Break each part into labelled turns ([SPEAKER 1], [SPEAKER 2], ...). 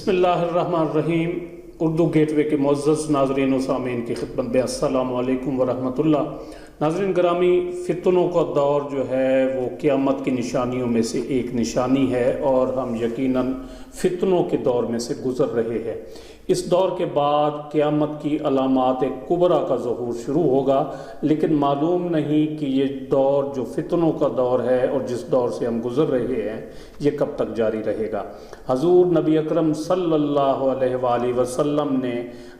[SPEAKER 1] बिस्मिल्लाहिर्रहमानिर्रहीम। उर्दू गेट वे के मुअज़्ज़ज़ नाज़रीन व सामीन की खिदमत में अस्सलामु अलैकुम व रहमतुल्लाह। नाज़रीन ग्रामी, फितनों का दौर जो है वो क़यामत की निशानियों में से एक निशानी है और हम यकीनन फितनों के दौर में से गुज़र रहे हैं। इस दौर के बाद क़यामत की अलामात कुबरा का ज़हूर शुरू होगा, लेकिन मालूम नहीं कि ये दौर जो फितनों का दौर है और जिस दौर से हम गुज़र रहे हैं ये कब तक जारी रहेगा। हजूर नबी अकरम सल्लल्लाहु अलैहि वसल्लम ने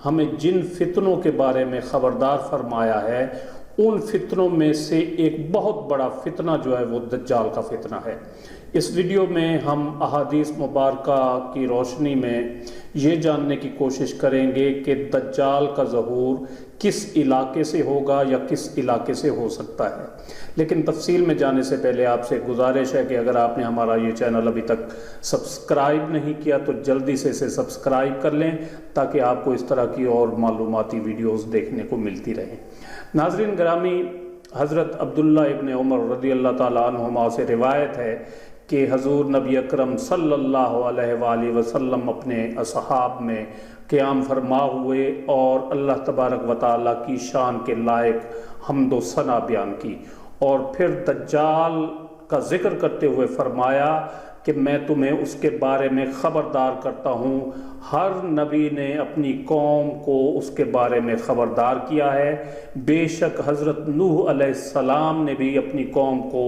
[SPEAKER 1] हमें जिन फितनों के बारे में ख़बरदार फरमाया है, उन फितनों में से एक बहुत बड़ा फितना जो है वो दज्जाल का फितना है। इस वीडियो में हम अहादीस मुबारका की रोशनी में ये जानने की कोशिश करेंगे कि दज्जाल का ज़हूर किस इलाके से होगा या किस इलाके से हो सकता है। लेकिन तफसील में जाने से पहले आपसे गुजारिश है कि अगर आपने हमारा ये चैनल अभी तक सब्सक्राइब नहीं किया तो जल्दी से इसे सब्सक्राइब कर लें, ताकि आपको इस तरह की और मालूमाती वीडियोस देखने को मिलती रहें। नाज़रीन ग्रामी, हज़रत अब्दुल्ला इब्न उमर रज़ी अल्लाह ताला अन्हुमा से रिवायत है कि हजूर नबी अकरम सल्लल्लाहु अलैहि वसल्लम अपने असहाब में क़याम फरमा हुए और अल्लाह तबारक व तआला की शान के लायक हम्द व सना बयान की, और फिर दज्जाल का जिक्र करते हुए फरमाया कि मैं तुम्हें उसके बारे में ख़बरदार करता हूँ। हर नबी ने अपनी कौम को उसके बारे में ख़बरदार किया है। बेशक हज़रत नूह अलैहिस्सलाम ने भी अपनी कौम को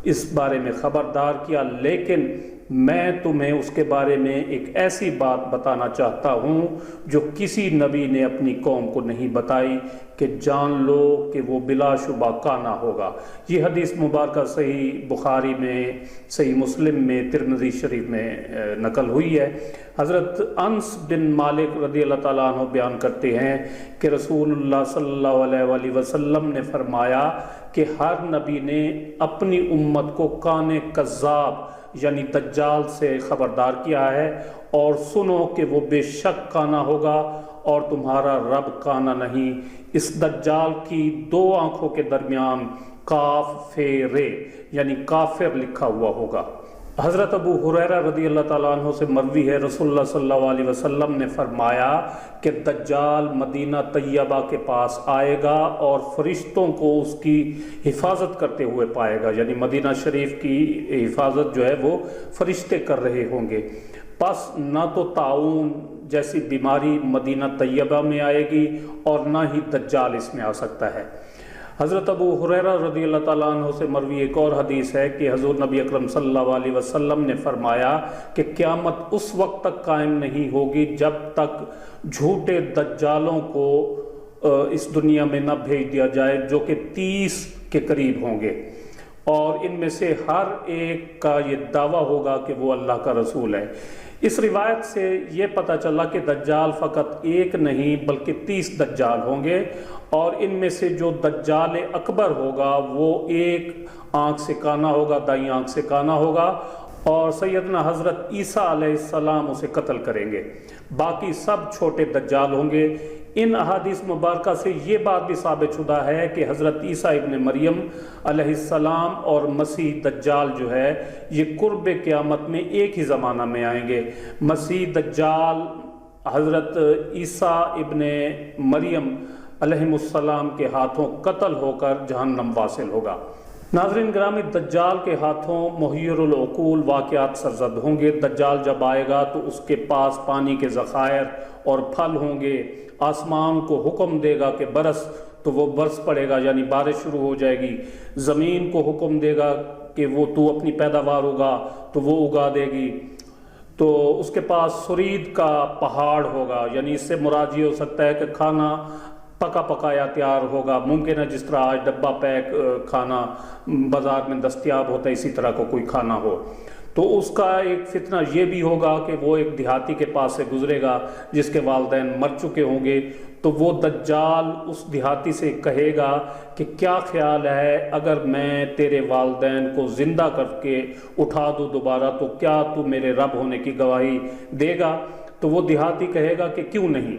[SPEAKER 1] इस बारे में ख़बरदार किया, लेकिन मैं तुम्हें उसके बारे में एक ऐसी बात बताना चाहता हूँ जो किसी नबी ने अपनी कौम को नहीं बताई, कि जान लो कि वो बिलाशुबा काना होगा। ये हदीस मुबारक सही बुखारी में, सही मुस्लिम में, तिरमिज़ी शरीफ में नकल हुई है। हज़रत अनस बिन मालिक रज़ी अल्लाह ताला अन्हु बयान करते हैं कि रसूलुल्लाह सल्लल्लाहु अलैहि वसल्लम ने फरमाया कि हर नबी ने अपनी उम्मत को काने कज़्ज़ाब यानी दज्जाल से ख़बरदार किया है, और सुनो कि वो बेशक काना होगा और तुम्हारा रब काना नहीं। इस दज्जाल की दो आंखों के दरमियान काफ फे रे यानी काफिर लिखा हुआ होगा। हज़रत अबू हुरैरा रज़ी अल्लाह ताला अन्हु से मरवी है, रसूलुल्लाह सल्लल्लाहु अलैहि वसल्लम ने फरमाया कि दज्जाल मदीना तैयबा के पास आएगा और फरिश्तों को उसकी हिफाजत करते हुए पाएगा, यानी मदीना शरीफ की हिफाजत जो है वो फरिश्ते कर रहे होंगे। बस ना तो ताउन जैसी बीमारी मदीना तैयबा में आएगी और ना ही दज्जाल इसमें आ सकता है। हज़रत अबू हुरैरा रज़ी अल्लाह ताला अन्हु से मरवी एक और हदीस है कि हज़ूर नबी अकरम सल्लल्लाहु अलैहि वसल्लम ने फरमाया कि क़यामत उस वक्त तक कायम नहीं होगी जब तक झूठे दज्जालों को इस दुनिया में न भेज दिया जाए, जो कि 30 के करीब होंगे, और इनमें से हर एक का ये दावा होगा कि वो अल्लाह का रसूल है। इस रिवायत से ये पता चला कि दज्जाल फ़कत एक नहीं बल्कि 30 दज्जाल होंगे, और इनमें से जो दज्जाल अकबर होगा वो एक आँख से काना होगा, दाईं आँख से काना होगा, और सैयदना हज़रत ईसा अलैहिस्सलाम उसे कत्ल करेंगे। बाकी सब छोटे दज्जाल होंगे। इन अहादीस मुबारका से ये बात भी साबित शुदा है कि हज़रत ईसा इब्न मरियम अलैहिस्सलाम और मसीह दज्जाल जो है ये कुर्ब क़यामत में एक ही ज़माना में आएंगे। मसीह दज्जाल हज़रत ईसा इब्न मरियम अलैहिस्सलाम के हाथों कत्ल होकर जहन्नम वासिल होगा। नाज़रीन ग्रामी, दज्जाल के हाथों मुहय्यरुल उक़ूल वाक़यात सरज़द होंगे। दज्जाल जब आएगा तो उसके पास पानी के ज़ख़ायर और फल होंगे। आसमान को हुक्म देगा कि बरस, तो वो बरस पड़ेगा यानी बारिश शुरू हो जाएगी। ज़मीन को हुक्म देगा कि वो तू अपनी पैदावार उगा, तो वो उगा देगी। तो उसके पास सुरीद का पहाड़ होगा, यानी इससे मुराद ये हो सकता है कि खाना पका पकाया तैयार होगा। मुमकिन है जिस तरह आज डब्बा पैक खाना बाज़ार में दस्तयाब होता है, इसी तरह को कोई खाना हो। तो उसका एक फितना ये भी होगा कि वो एक देहाती के पास से गुजरेगा जिसके वालिदैन मर चुके होंगे, तो वो दज्जाल उस देहाती से कहेगा कि क्या ख्याल है अगर मैं तेरे वालिदैन को ज़िंदा करके उठा दूँ दोबारा, तो क्या तू मेरे रब होने की गवाही देगा? तो वो देहाती कहेगा कि क्यों नहीं।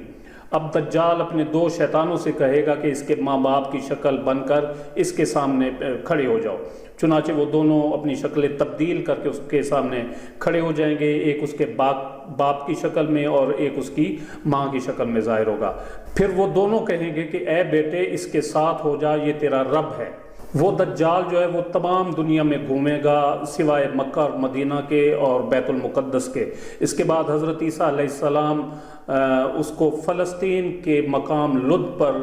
[SPEAKER 1] اب دجال اپنے دو شیطانوں سے کہے گا کہ اس کے ماں باپ کی شکل بن کر اس کے سامنے کھڑے ہو جاؤ، چنانچہ وہ دونوں اپنی شکلیں تبدیل کر کے اس کے سامنے کھڑے ہو جائیں گے، ایک اس کے باپ کی شکل میں اور ایک اس کی ماں کی شکل میں ظاہر ہوگا۔ پھر وہ دونوں کہیں گے کہ اے بیٹے اس کے ساتھ ہو جا، یہ تیرا رب ہے۔ وہ دجال جو ہے وہ تمام دنیا میں گھومے گا سوائے مکہ اور مدینہ کے اور بیت المقدس کے۔ اس کے بعد حضرت عیسیٰ علیہ السلام اس کو فلسطین کے مقام لد پر،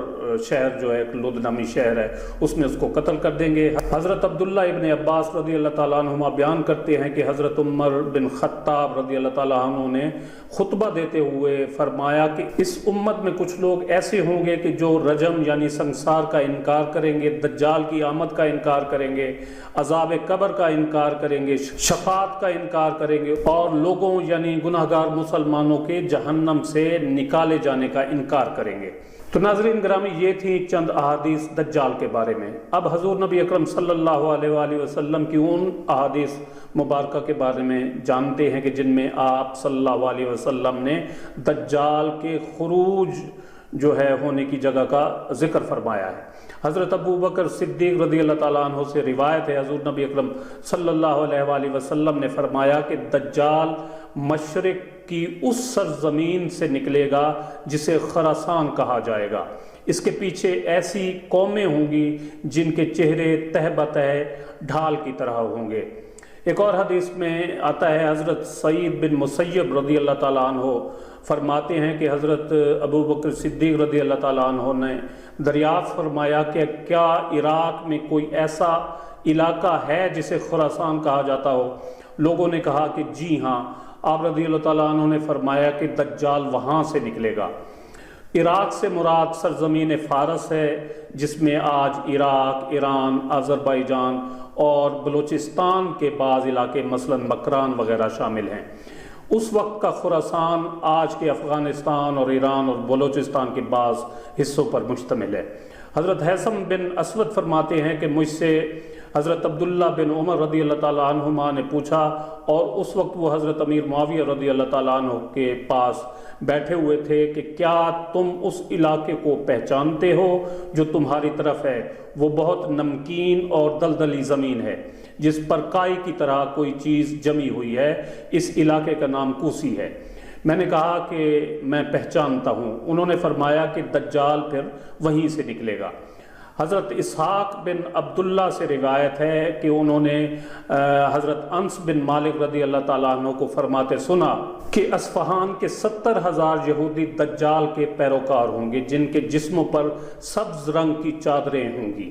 [SPEAKER 1] شہر جو ہے ایک لد نامی شہر ہے، اس میں اس کو قتل کر دیں گے۔ حضرت عبداللہ ابن عباس رضی اللہ تعالیٰ عنہما بیان کرتے ہیں کہ حضرت عمر بن خطاب رضی اللہ تعالیٰ عنہ نے خطبہ دیتے ہوئے فرمایا کہ اس امت میں کچھ لوگ ایسے ہوں گے کہ جو رجم یعنی سنسار کا انکار کریں گے، دجال کی آمد کا انکار کریں گے، عذاب قبر کا انکار کریں گے، شفاعت کا انکار کریں گے، اور لوگوں یعنی گناہگار مسلمانوں کے جہنم سے نکالے جانے کا انکار کریں گے۔ تو ناظرین گرامی، یہ تھی چند احادیث دجال کے بارے میں۔ اب حضور نبی اکرم صلی اللہ علیہ وآلہ وسلم کی ان احادیث مبارکہ کے بارے میں جانتے ہیں کہ جن میں آپ صلی اللہ علیہ وسلم نے دجال کے خروج جو ہے ہونے کی جگہ کا ذکر فرمایا ہے۔ حضرت ابو بکر صدیق رضی اللہ تعالیٰ عنہ سے روایت ہے، حضور نبی اکرم صلی اللہ علیہ وآلہ وسلم نے فرمایا کہ دجال مشرق کی اس سرزمین سے نکلے گا جسے خراسان کہا جائے گا۔ اس کے پیچھے ایسی قومیں ہوں گی جن کے چہرے تہ بتہ ڈھال کی طرح ہوں گے۔ ایک اور حدیث میں آتا ہے، حضرت سعید بن مسیب رضی اللہ تعالیٰ عنہ فرماتے ہیں کہ حضرت ابو بکر صدیق رضی اللہ تعالیٰ عنہ نے دریافت فرمایا کہ کیا عراق میں کوئی ایسا علاقہ ہے جسے خراسان کہا جاتا ہو؟ لوگوں نے کہا کہ جی ہاں۔ آپ رضی اللہ تعالیٰ عنہ نے فرمایا کہ دجال وہاں سے نکلے گا۔ عراق سے مراد سرزمین فارس ہے، جس میں آج عراق، ایران، آذربائیجان اور بلوچستان کے بعض علاقے مثلا مکران وغیرہ شامل ہیں۔ اس وقت کا خراسان آج کے افغانستان اور ایران اور بلوچستان کے بعض حصوں پر مشتمل ہے۔ حضرت حیثم بن اسود فرماتے ہیں کہ مجھ سے حضرت عبداللہ بن عمر رضی اللہ تعالیٰ عنہما نے پوچھا، اور اس وقت وہ حضرت امیر معاویہ رضی اللہ تعالیٰ عنہ کے پاس بیٹھے ہوئے تھے، کہ کیا تم اس علاقے کو پہچانتے ہو جو تمہاری طرف ہے؟ وہ بہت نمکین اور دلدلی زمین ہے جس پر کائی کی طرح کوئی چیز جمی ہوئی ہے، اس علاقے کا نام کوسی ہے۔ میں نے کہا کہ میں پہچانتا ہوں۔ انہوں نے فرمایا کہ دجال پھر وہیں سے نکلے گا۔ حضرت اسحاق بن عبداللہ سے روایت ہے کہ انہوں نے حضرت انس بن مالک رضی اللہ تعالیٰ عنہ کو فرماتے سنا کہ اصفہان کے 70,000 یہودی دجال کے پیروکار ہوں گے، جن کے جسموں پر سبز رنگ کی چادریں ہوں گی۔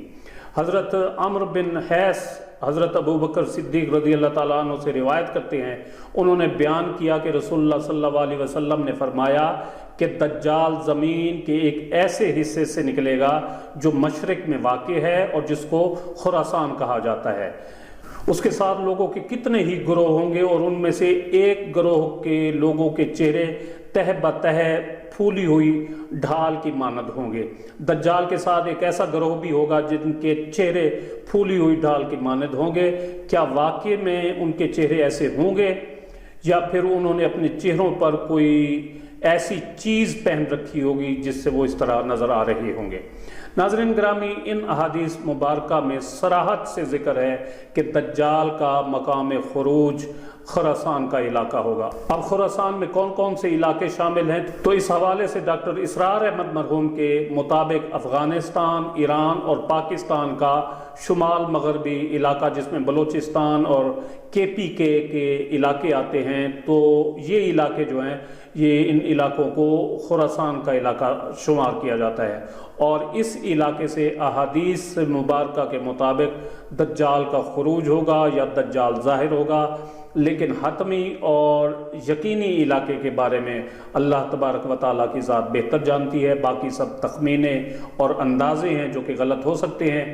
[SPEAKER 1] حضرت عمرو بن حیث حضرت ابو بکر صدیق رضی اللہ تعالیٰ عنہ سے روایت کرتے ہیں، انہوں نے بیان کیا کہ رسول اللہ صلی اللہ علیہ وسلم نے فرمایا کہ دجال زمین کے ایک ایسے حصے سے نکلے گا جو مشرق میں واقع ہے اور جس کو خراسان کہا جاتا ہے۔ اس کے ساتھ لوگوں کے کتنے ہی گروہ ہوں گے، اور ان میں سے ایک گروہ کے لوگوں کے چہرے تہ بتہ پھولی ہوئی ڈھال کی مانند ہوں گے۔ دجال کے ساتھ ایک ایسا گروہ بھی ہوگا جن کے چہرے پھولی ہوئی ڈھال کی مانند ہوں گے۔ کیا واقع میں ان کے چہرے ایسے ہوں گے، یا پھر انہوں نے اپنے چہروں پر کوئی ایسی چیز پہن رکھی ہوگی جس سے وہ اس طرح نظر آ رہے ہوں گے؟ ناظرین گرامی، ان احادیث مبارکہ میں صراحت سے ذکر ہے کہ دجال کا مقام خروج خراسان کا علاقہ ہوگا۔ اب خراسان میں کون کون سے علاقے شامل ہیں، تو اس حوالے سے ڈاکٹر اسرار احمد مرحوم کے مطابق افغانستان، ایران اور پاکستان کا شمال مغربی علاقہ، جس میں بلوچستان اور KPK کے علاقے آتے ہیں، تو یہ علاقے جو ہیں یہ ان علاقوں کو خراسان کا علاقہ شمار کیا جاتا ہے، اور اس علاقے سے احادیث مبارکہ کے مطابق دجال کا خروج ہوگا یا دجال ظاہر ہوگا۔ لیکن حتمی اور یقینی علاقے کے بارے میں اللہ تبارک و تعالیٰ کی ذات بہتر جانتی ہے، باقی سب تخمینے اور اندازے ہیں جو کہ غلط ہو سکتے ہیں۔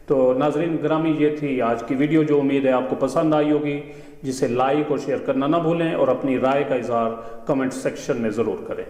[SPEAKER 1] تو ناظرین گرامی، یہ تھی آج کی ویڈیو، جو امید ہے آپ کو پسند آئی ہوگی، جسے لائک اور شیئر کرنا نہ بھولیں، اور اپنی رائے کا اظہار کمنٹ سیکشن میں ضرور کریں۔